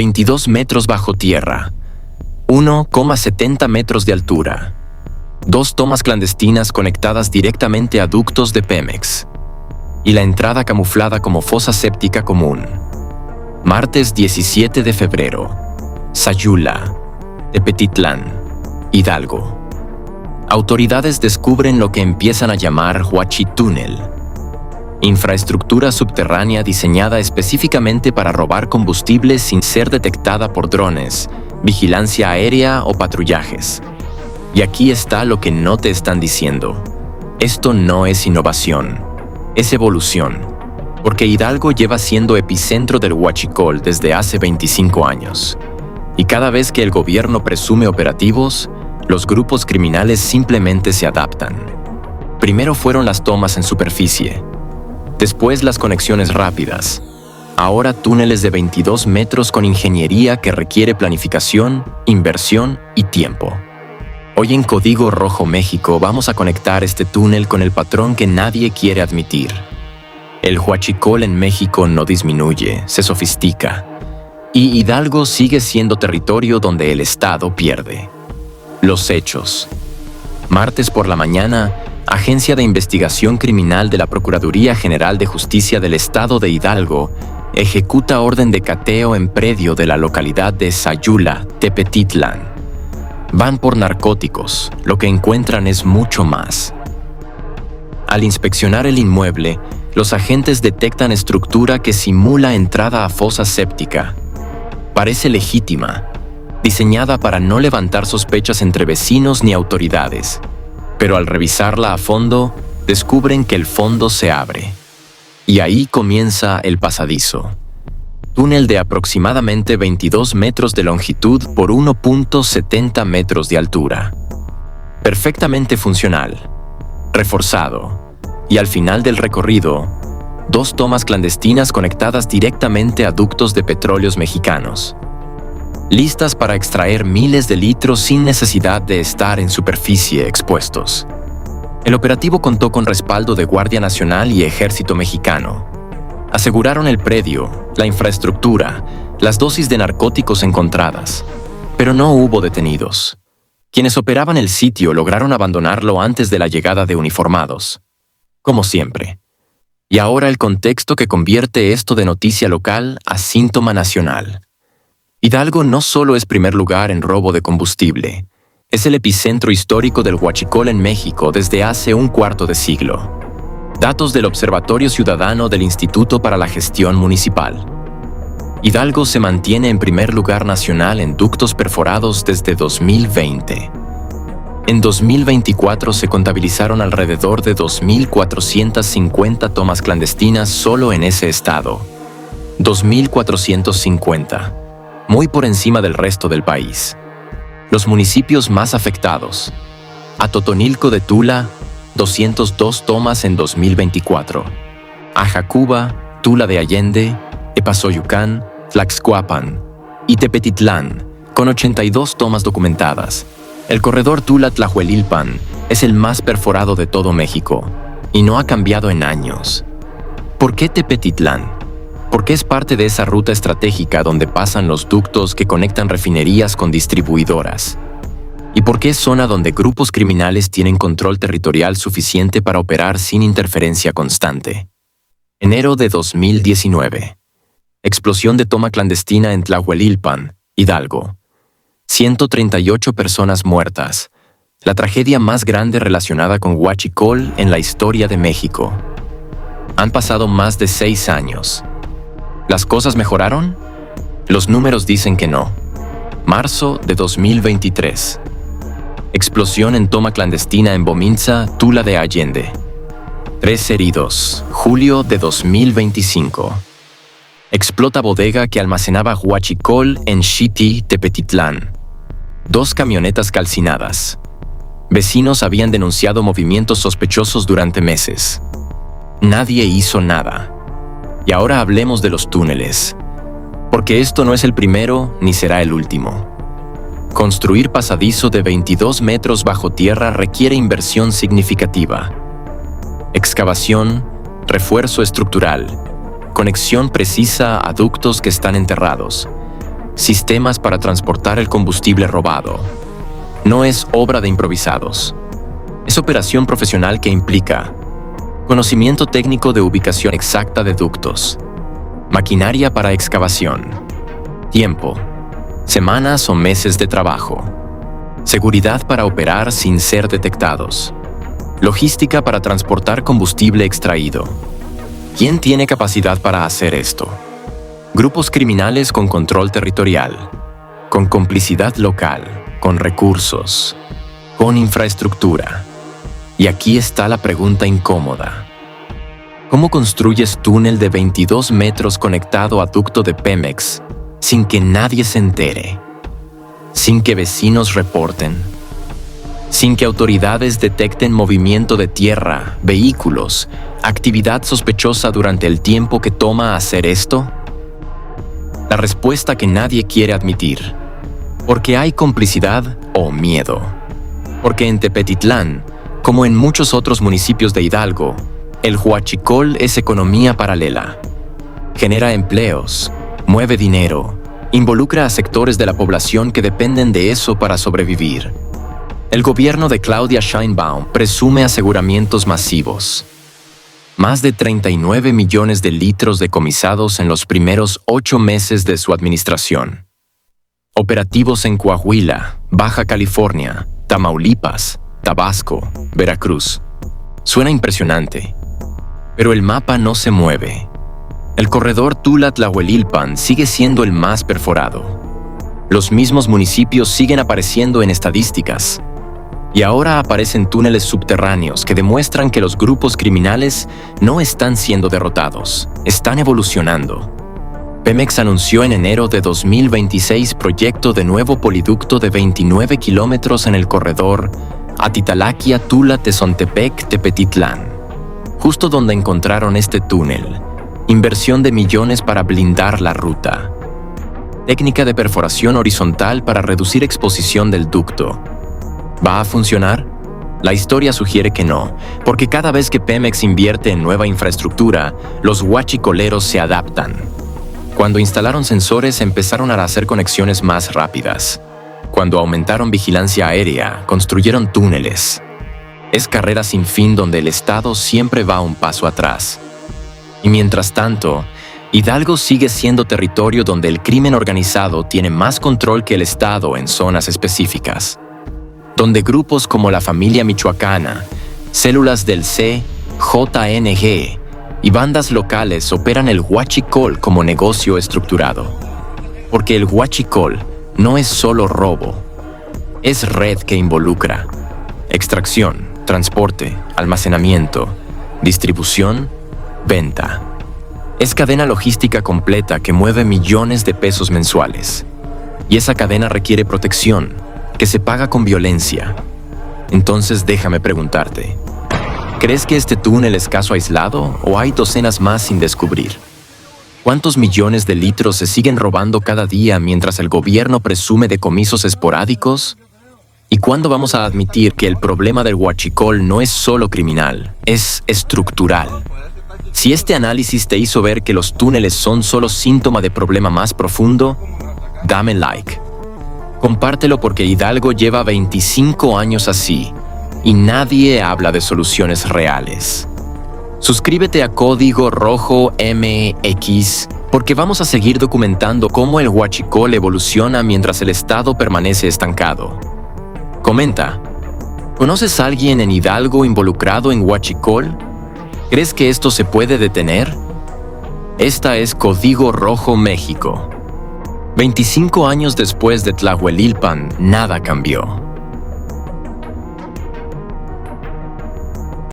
22 metros bajo tierra, 1,70 metros de altura. 2 tomas clandestinas conectadas directamente a ductos de Pemex. Y la entrada camuflada como fosa séptica común. Martes 17 de febrero. Sayula, Tepetitlán, Hidalgo. Autoridades descubren lo que empiezan a llamar Huachitúnel. Infraestructura subterránea diseñada específicamente para robar combustible sin ser detectada por drones, vigilancia aérea o patrullajes. Y aquí está lo que no te están diciendo. Esto no es innovación, es evolución, porque Hidalgo lleva siendo epicentro del huachicol desde hace 25 años. Y cada vez que el gobierno presume operativos, los grupos criminales simplemente se adaptan. Primero fueron las tomas en superficie, después las conexiones rápidas, ahora túneles de 22 metros con ingeniería que requiere planificación, inversión y tiempo. Hoy en Código Rojo México vamos a conectar este túnel con el patrón que nadie quiere admitir. El huachicol en México no disminuye, se sofistica. Y Hidalgo sigue siendo territorio donde el Estado pierde. Los hechos. Martes por la mañana, Agencia de Investigación Criminal de la Procuraduría General de Justicia del Estado de Hidalgo ejecuta orden de cateo en predio de la localidad de Sayula, Tepetitlán. Van por narcóticos, lo que encuentran es mucho más. Al inspeccionar el inmueble, los agentes detectan estructura que simula entrada a fosa séptica. Parece legítima, diseñada para no levantar sospechas entre vecinos ni autoridades. Pero al revisarla a fondo, descubren que el fondo se abre. Y ahí comienza el pasadizo. Túnel de aproximadamente 22 metros de longitud por 1,70 metros de altura. Perfectamente funcional, reforzado, y al final del recorrido, 2 tomas clandestinas conectadas directamente a ductos de petróleos mexicanos, listas para extraer miles de litros sin necesidad de estar en superficie expuestos. El operativo contó con respaldo de Guardia Nacional y Ejército Mexicano. Aseguraron el predio, la infraestructura, las dosis de narcóticos encontradas, pero no hubo detenidos. Quienes operaban el sitio lograron abandonarlo antes de la llegada de uniformados. Como siempre. Y ahora el contexto que convierte esto de noticia local a síntoma nacional. Hidalgo no solo es primer lugar en robo de combustible, es el epicentro histórico del huachicol en México desde hace un cuarto de siglo. Datos del Observatorio Ciudadano del Instituto para la Gestión Municipal. Hidalgo se mantiene en primer lugar nacional en ductos perforados desde 2020. En 2024 se contabilizaron alrededor de 2.450 tomas clandestinas solo en ese estado. 2.450. Muy por encima del resto del país. Los municipios más afectados. Atotonilco de Tula, 202 tomas en 2024. Ajacuba, Tula de Allende, Epazoyucán, Tlaxcuapan y Tepetitlán, con 82 tomas documentadas. El corredor Tula-Tlahuelilpan es el más perforado de todo México y no ha cambiado en años. ¿Por qué Tepetitlán? Porque es parte de esa ruta estratégica donde pasan los ductos que conectan refinerías con distribuidoras. ¿Y por qué es zona donde grupos criminales tienen control territorial suficiente para operar sin interferencia constante? Enero de 2019. Explosión de toma clandestina en Tlahuelilpan, Hidalgo. 138 personas muertas. La tragedia más grande relacionada con huachicol en la historia de México. Han pasado más de 6 años. ¿Las cosas mejoraron? Los números dicen que no. Marzo de 2023. Explosión en toma clandestina en Bominza, Tula de Allende. 3 heridos. Julio de 2025. Explota bodega que almacenaba huachicol en Xiti, Tepetitlán. 2 camionetas calcinadas. Vecinos habían denunciado movimientos sospechosos durante meses. Nadie hizo nada. Y ahora hablemos de los túneles, porque esto no es el primero ni será el último. Construir pasadizo de 22 metros bajo tierra requiere inversión significativa. Excavación, refuerzo estructural, conexión precisa a ductos que están enterrados, sistemas para transportar el combustible robado. No es obra de improvisados. Es operación profesional que implica conocimiento técnico de ubicación exacta de ductos, maquinaria para excavación, tiempo, semanas o meses de trabajo, seguridad para operar sin ser detectados, logística para transportar combustible extraído. ¿Quién tiene capacidad para hacer esto? Grupos criminales con control territorial, con complicidad local, con recursos, con infraestructura. Y aquí está la pregunta incómoda. ¿Cómo construyes túnel de 22 metros conectado a ducto de Pemex sin que nadie se entere? Sin que vecinos reporten. Sin que autoridades detecten movimiento de tierra, vehículos, actividad sospechosa durante el tiempo que toma hacer esto? La respuesta que nadie quiere admitir. Porque hay complicidad o miedo. Porque en Tepetitlán, como en muchos otros municipios de Hidalgo, el huachicol es economía paralela. Genera empleos, mueve dinero, involucra a sectores de la población que dependen de eso para sobrevivir. El gobierno de Claudia Sheinbaum presume aseguramientos masivos. Más de 39 millones de litros decomisados en los primeros 8 meses de su administración. Operativos en Coahuila, Baja California, Tamaulipas, Tabasco, Veracruz. Suena impresionante, pero el mapa no se mueve. El corredor Tula-Tlahuelilpan sigue siendo el más perforado. Los mismos municipios siguen apareciendo en estadísticas. Y ahora aparecen túneles subterráneos que demuestran que los grupos criminales no están siendo derrotados, están evolucionando. Pemex anunció en enero de 2026 proyecto de nuevo poliducto de 29 kilómetros en el corredor Atitalaquia-Tula-Tezontepec-Tepetitlán, justo donde encontraron este túnel. Inversión de millones para blindar la ruta. Técnica de perforación horizontal para reducir exposición del ducto. ¿Va a funcionar? La historia sugiere que no, porque cada vez que Pemex invierte en nueva infraestructura, los huachicoleros se adaptan. Cuando instalaron sensores, empezaron a hacer conexiones más rápidas. Cuando aumentaron vigilancia aérea, construyeron túneles. Es carrera sin fin donde el Estado siempre va un paso atrás. Y mientras tanto, Hidalgo sigue siendo territorio donde el crimen organizado tiene más control que el Estado en zonas específicas. Donde grupos como la familia michoacana, células del CJNG y bandas locales operan el huachicol como negocio estructurado. Porque el huachicol no es solo robo, es red que involucra extracción, transporte, almacenamiento, distribución, venta. Es cadena logística completa que mueve millones de pesos mensuales. Y esa cadena requiere protección, que se paga con violencia. Entonces déjame preguntarte, ¿crees que este túnel es caso aislado o hay docenas más sin descubrir? ¿Cuántos millones de litros se siguen robando cada día mientras el gobierno presume decomisos esporádicos? ¿Y cuándo vamos a admitir que el problema del huachicol no es solo criminal, es estructural? Si este análisis te hizo ver que los túneles son solo síntoma de problema más profundo, dame like. Compártelo porque Hidalgo lleva 25 años así y nadie habla de soluciones reales. Suscríbete a Código Rojo MX porque vamos a seguir documentando cómo el huachicol evoluciona mientras el Estado permanece estancado. Comenta, ¿conoces a alguien en Hidalgo involucrado en huachicol? ¿Crees que esto se puede detener? Esta es Código Rojo México. 25 años después de Tlahuelilpan, nada cambió.